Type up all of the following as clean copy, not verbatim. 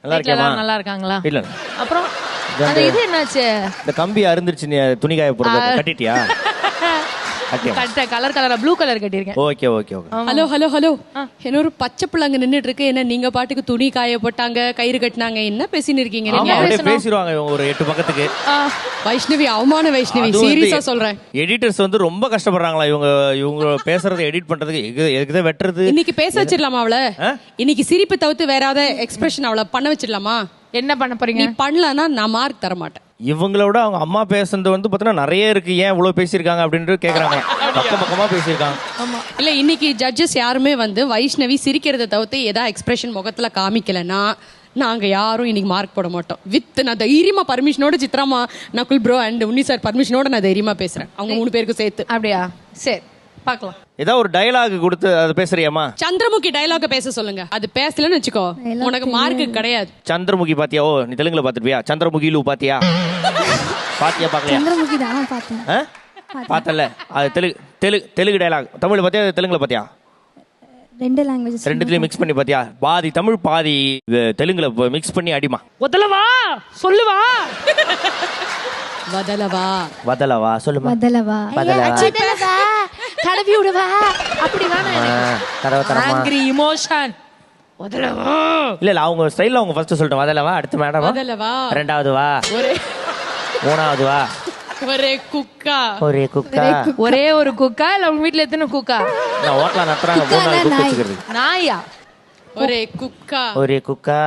நல்லா இருக்கேமா? நல்லா இருக்காங்களா? இல்ல அப்புறம் அந்த இது என்னாச்சு? இந்த கம்பி அறுந்துருச்சு, நீ துணி காய போடுறது கட்டிட்டியா? கட்ட கலர் கலரா ப்ளூ கலர் கட்டியிருக்கேன். Okay okay okay. Hello hello hello, என்ன ஒரு பச்சை பிள்ளை அங்க நின்னுட்டு இருக்கு. என்ன நீங்க பாட்டுக்கு துணி காய போட்டாங்க, கயிறு கட்டினாங்க, என்ன பேசின்னு இருக்கீங்க? பேசிடுவாங்க ஒரு 8 பக்கத்துக்கு. வைஷ்ணவி, அவமான வைஷ்ணவி, சீரியஸா சொல்றேன். எடிட்டர்ஸ் வந்து ரொம்ப கஷ்டப்படுறாங்களா இவங்க பேசுறதை எடிட் பண்றதுக்கு. எதுக்கு வெட்டுறது? இன்னைக்கு பேச வச்சிடலாமா அவளை? இன்னைக்கு சிரிப்பு தவிர்த்து வேற ஏதாவது எக்ஸ்பிரஷன் அவளை பண்ண வச்சிடலாமா? என்ன பண்ண போறீங்க? நீ பண்ணலன்னா நான் மார்க் தர மாட்டேன். இவங்களோட அவங்க அம்மா பேசுறது வந்து பார்த்தீங்கன்னா நிறைய இருக்கு. ஏன் இவ்வளவு பேசியிருக்காங்க அப்படின்ட்டு கேட்குறாங்க. பக்கமா பேசியிருக்காங்க. இல்ல, இன்னைக்கு ஜட்ஜஸ் யாருமே வந்து வைஷ்ணவி சிரிக்கிறத தவிர்த்து ஏதாவது எக்ஸ்பிரஷன் முகத்துல காமிக்கலன்னா நாங்க யாரும் இன்னைக்கு மார்க் போட மாட்டோம். வித் நான் தைரியமா பர்மிஷனோட, சித்ராமா, Nakul bro and Unni sir பர்மிஷனோட நான் தைரியமா பேசுறேன். அவங்க 3 பேருக்கும் சேர்த்து. அப்படியா? சரி, பார்க்கலாம். ஏதாவது ஒரு டயலாக் கொடுத்து அது பேசுறியாமா? சந்திரமுகி டயலாக பேச சொல்லுங்க. அது பேசலன்னு வச்சுக்கோ, உனக்கு மார்க் கிடையாது. சந்திரமுகி பாத்தியா? ஓ, நீ தெலுங்குல பாத்துருப்பியா? சந்திரமுகிலு பாத்தியா? பாத்தியா? பாக்கலையா? சந்திரமுகி தான் பார்த்தேன். பார்த்தல. அது தெலுங்கு டயலாக். தமிழ்ல பாத்தியா, தெலுங்குல பாத்தியா? 2 லாங்குவேஜஸ், ரெண்டுத்துலயும் மிக்ஸ் பண்ணி பாத்தியா? பாதி தமிழ் பாதி தெலுங்குல மிக்ஸ் பண்ணி அடிமா. ஒதலவா சொல்லுவா. வதலவா வதலவா சொல்லுமா. வதலவா வதலவா தடவி விடுவா. அப்படி வேணாம். Angry emotion. வதலவா. இல்ல அவங்க ஸ்டைல்ல அவங்க ஃபர்ஸ்ட் சொல்லிட்டோம். வதலவா, அடுத்து மேடம் வதலவா, ரெண்டாவது வா, ஒரே மூணாவது வா, ஒரே குக்கா. ஒரே குக்கா. ஒரே ஒரு குக்கா இல்ல உங்க வீட்ல எத்தனை குக்கா? நான் ஹோட்டல்ல நட்றாங்க. 3 நாள் குக் வச்சிருக்கு. நாயா? ஒரே குக்கா. ஒரே குக்கா.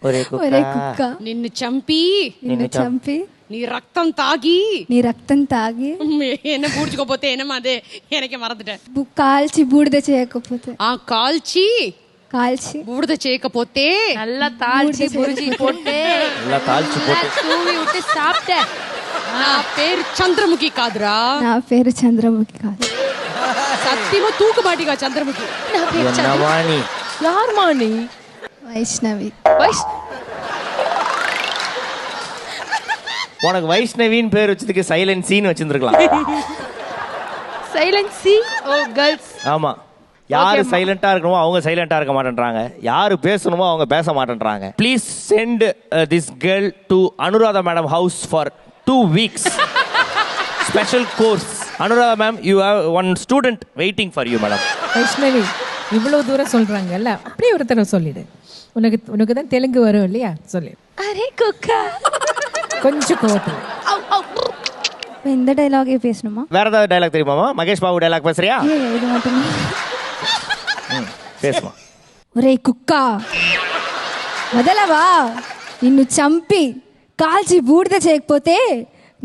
ஒரே குக்கா. నిన్ను చంపి నీ రక్తం తాగి என்ன పూడ్చుకోపోతే ఏనమ్మా అదే ఎనకే మరదట కాల్చి బూడిద చేయకపోతే కాల్చి బూడిద చేయకపోతే நல்லா தாளிச்சி புரிஞ்சி போட்டு தூவி விட்டு சாப்பிட்ட. నా పేరు చంద్రముఖి కాదురా. నా పేరు చంద్రముఖి కాదు. సత్యమా తూకబాటిగా చంద్రముఖి. నా పేరు చంద్రముఖి. யார் மானி? வைஷ்ணவி. உனக்கு வைஷ்ணவின்னு பேர் வச்சதுக்கு சைலன்சின்னு வச்சிருந்துருக்கலாம். சைலன்சி. ஓ கேர்ள்ஸ். ஆமா. யாரு சைலண்டா இருக்கணுமோ அவங்க சைலண்டா இருக்க மாட்டேன்றாங்க. யாரு பேசணுமோ அவங்க பேச மாட்டேன்றாங்க. Please send this girl to Anuradha madam house for 2 weeks special course. Anuradha ma'am, you have 1 student waiting for you madam. Vaishnavi, இவ்வளவு தூரம் சொல்றாங்கல்ல, அப்படியே ஒரு தடவை சொல்லிடு. உனக்கு தான் தெலுங்கு வரும் இல்லையா? சொல்லு. அரே குக்கா. கொஞ்சம் கோவத்துல. இந்த டயலாகே பேசணுமா? வேற ஏதாவது டயலாக் தெரியுமாமா? மகேஷ் பாபு டயலாக் பேசுறியா? இது மட்டும் பேசுமா. ఒరే కుక్క, వదలవా, నిన్ను చంపి కాల్చి బూడిద చేయకపోతే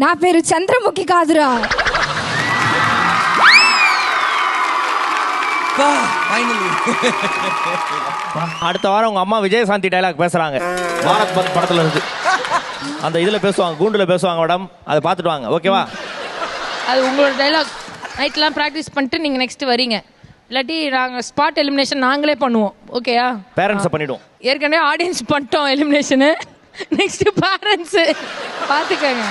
నా పేరు చంద్రముఖి కాదురా. அடுத்த வாரம் உங்க அம்மா விஜயசாந்தி டயலாக் பேசுறாங்க. பாரத் பந்த் படத்துல இருந்து அந்த இதுல பேசுவாங்க, கூண்டுல பேசுவாங்க மேடம். அதை பார்த்துட்டு வாங்க, ஓகேவா? அது உங்களோட டைலாக். நைட்லாம் ப்ராக்டிஸ் பண்ணிட்டு நீங்க நெக்ஸ்ட் வரீங்க. இல்லாட்டி நாங்க ஸ்பாட் எலிமினேஷன் நாங்களே பண்ணுவோம், ஓகேயா? பேரண்ட்ஸை பண்ணிடுவோம். ஏற்கனவே ஆடியன்ஸ் பண்ணிட்டோம் எலிமினேஷனு. நெக்ஸ்ட் பேரண்ட்ஸ் பார்த்துக்கங்க.